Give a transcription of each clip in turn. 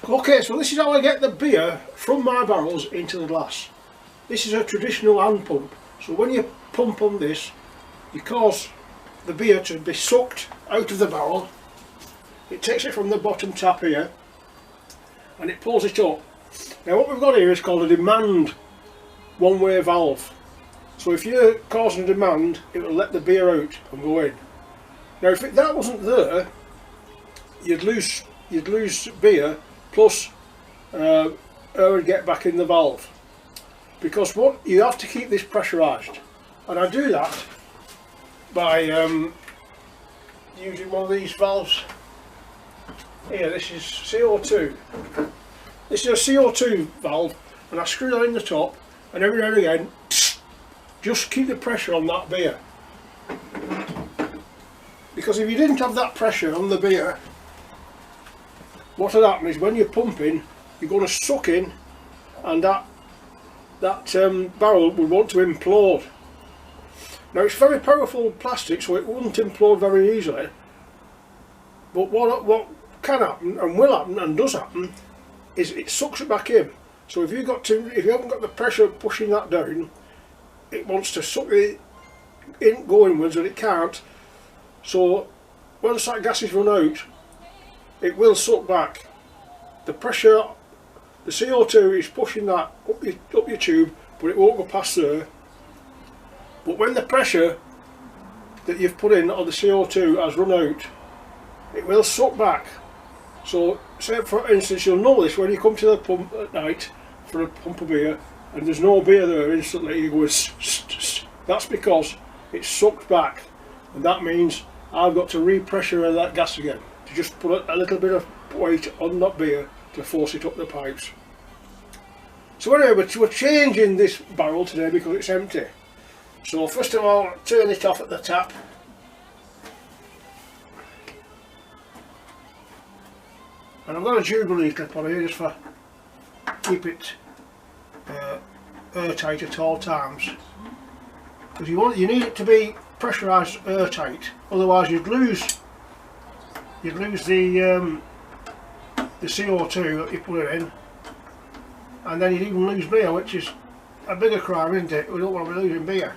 Okay, so this is how I get the beer from my barrels into the glass. This is a traditional hand pump. So when you pump on this, you cause the beer to be sucked out of the barrel. It takes it from the bottom tap here and it pulls it up. Now what we've got here is called a demand one-way valve. So if you're causing demand, it will let the beer out and go in. Now if that wasn't there, you'd lose beer plus air would get back in the valve. Because what you have to keep this pressurised, and I do that by using one of these valves here. This is CO2. This is a CO2 valve, and I screw that in the top, and every now and again just keep the pressure on that beer. Because if you didn't have that pressure on the beer, what would happen is when you're pumping, you're going to suck in, and that barrel would want to implode. Now it's very powerful plastic, so it wouldn't implode very easily. But what can happen, and will happen, and does happen, is it sucks it back in. So if you haven't got the pressure pushing that down, it wants to suck it in, go inwards, and it can't. So once that gas is run out, it will suck back. The pressure, the CO2 is pushing that up your tube, but it won't go past there. But when the pressure that you've put in on the CO2 has run out, it will suck back. So say for instance, you'll know this when you come to the pump at night for a pump of beer and there's no beer there instantly, you go that's because it's sucked back, and that means I've got to repressure that gas again to just put a little bit of weight on that beer to force it up the pipes. So anyway, we're changing this barrel today because it's empty. So first of all, turn it off at the tap. And I've got a Jubilee clip on here just for keep it airtight at all times. Because you need it to be pressurised airtight, otherwise you'd lose the CO2 that you put it in, and then you'd even lose beer, which is a bigger crime, isn't it? We don't want to be losing beer.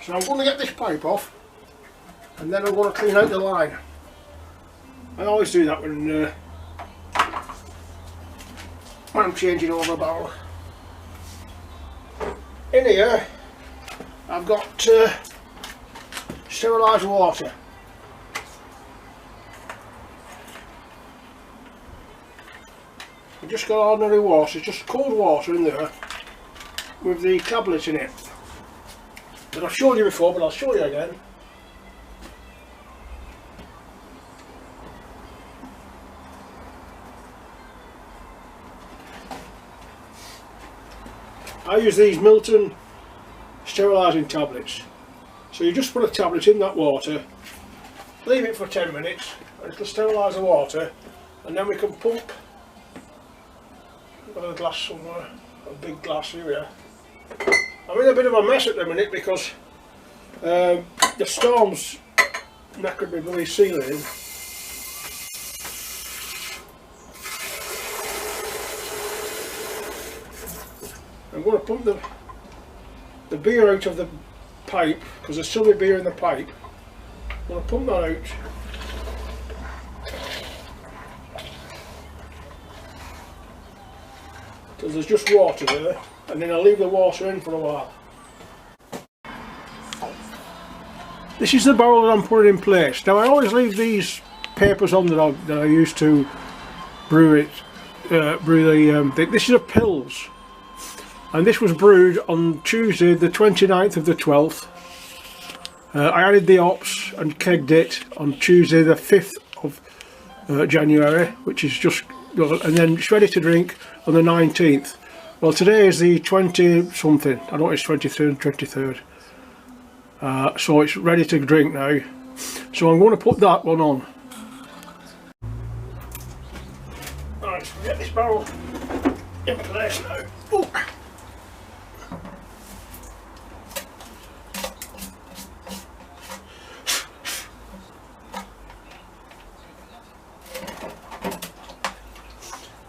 So I'm going to get this pipe off, and then I'm going to clean out the line. I always do that when I'm changing over a barrel. In here I've got sterilised water. I've just got ordinary water, just cold water in there with the tablet in it that I've showed you before, but I'll show you again. I use these Milton sterilising tablets. So you just put a tablet in that water, leave it for 10 minutes, and it'll sterilise the water, and then we can pump. I've got a glass somewhere, a big glass here. I'm in a bit of a mess at the minute because the storm's knackered me bloody ceiling. I'm going to pump the beer out of the pipe, because there's still beer in the pipe. I'm going to pump that out. Because there's just water there, and then I'll leave the water in for a while. This is the barrel that I'm putting in place. Now I always leave these papers on that I used to brew it. This is a Pils. And this was brewed on Tuesday the 29th of the 12th. I added the hops and kegged it on Tuesday the 5th of January, which is just, and then it's ready to drink on the 19th. Well, today is the 20 something, I don't know, it's 23rd. So it's ready to drink now. So I'm going to put that one on. Right, so we get this barrel in place now. Ooh.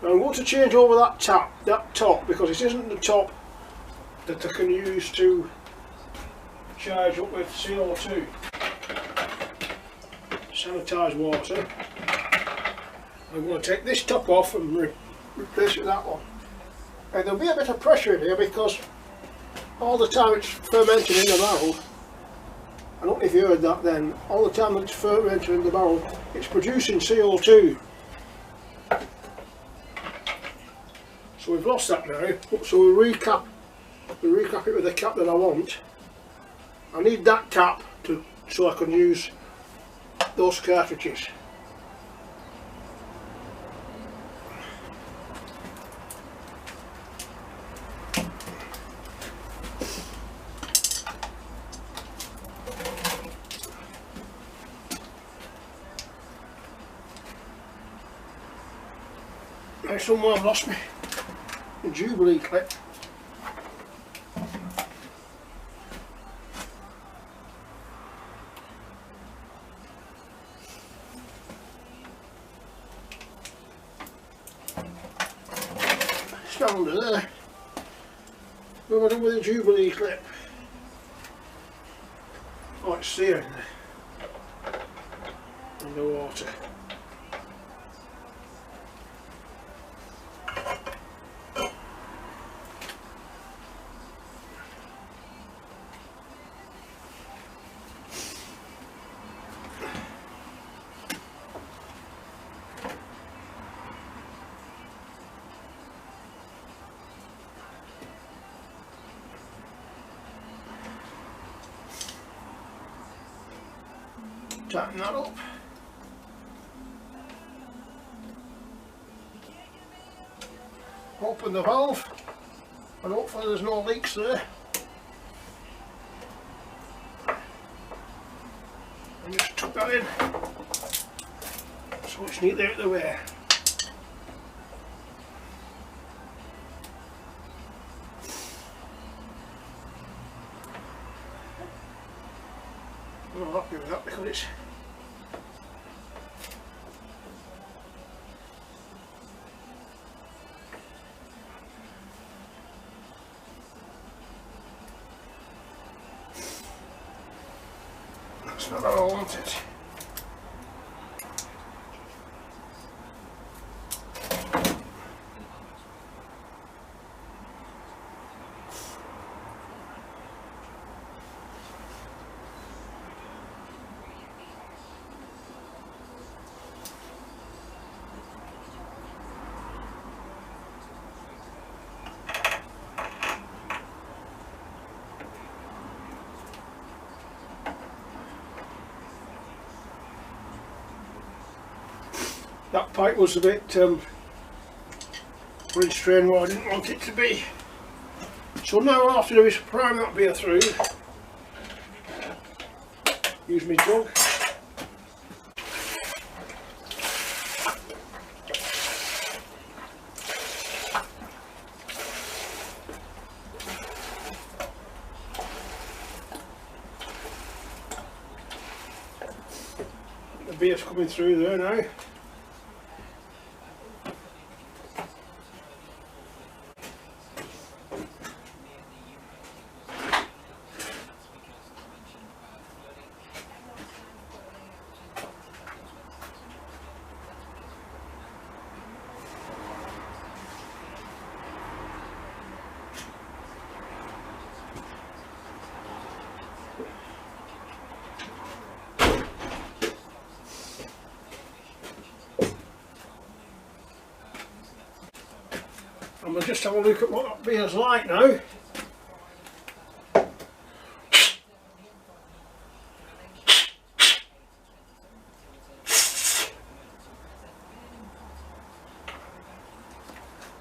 Now I'm going to change over that top, because it isn't the top that I can use to charge up with CO2. Sanitise water. I'm going to take this top off and replace it with that one. And there'll be a bit of pressure in here because all the time it's fermenting in the barrel. I don't know if you heard that then. All the time that it's fermenting in the barrel, it's producing CO2. So we've lost that now. So we'll recap it with the cap that I want. I need that cap so I can use those cartridges. Now somewhere I've lost my Jubilee clip. It's down under there. What have I done with the Jubilee clip? Oh, it's searing in the water. Tighten that up. Open the valve, and hopefully there's no leaks there. And just tuck that in so it's neatly out of the way. I'm not happy with that because it's that's not how I want it. That pipe was a bit restrained where I didn't want it to be. So now all I have to do is prime that beer through. Use my jug. The beer's coming through there now. And we'll just have a look at what that beer's like now.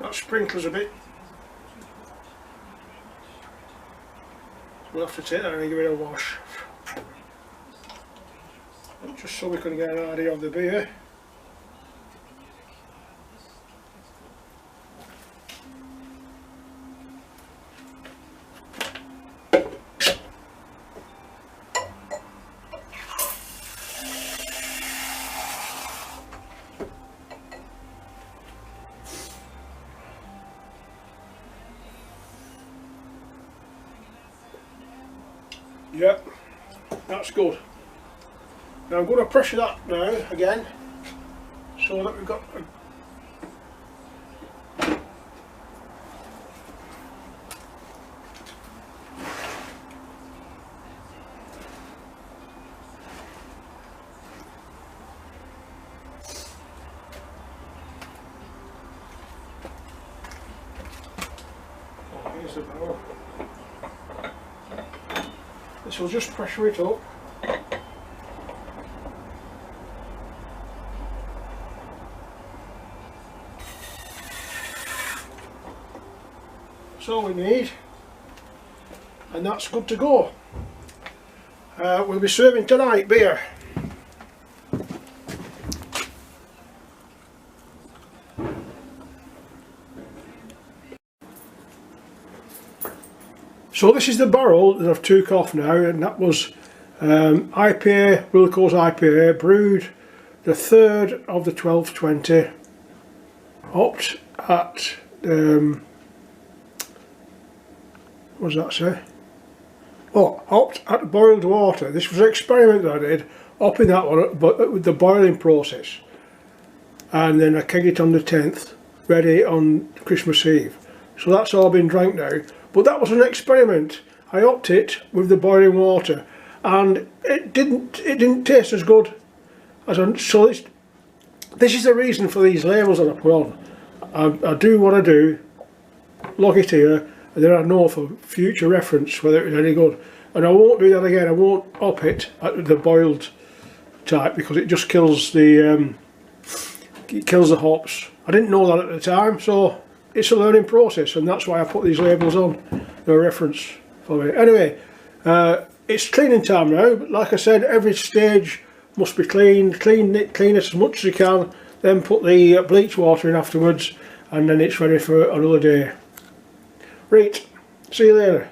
That sprinkler's a bit. We'll have to take that and give it a wash. Just so we can get an idea of the beer. Yeah, that's good. Now I'm going to pressure that now again, so that we've got a here's the barrel. This will just pressure it up. That's all we need, and that's good to go. We'll be serving tonight beer. So this is the barrel that I've took off now, and that was IPA, Wilco's IPA, brewed the 3rd of the 12/20, hopped at, what does that say? Oh, hopped at boiled water. This was an experiment that I did, hopping that one but with the boiling process. And then I kegged it on the 10th, ready on Christmas Eve. So that's all been drank now. But that was an experiment. I hopped it with the boiling water, and it didn't taste as good as so this is the reason for these labels that I put on. I do what I do, log it here, and then I know for future reference whether it's any good. And I won't do that again. I won't hop it at the boiled type, because it just kills the hops. I didn't know that at the time, so it's a learning process, and that's why I put these labels on, no reference for it. Anyway, it's cleaning time now, but like I said, every stage must be cleaned. Clean it as much as you can, then put the bleach water in afterwards, and then it's ready for another day. Right, see you later.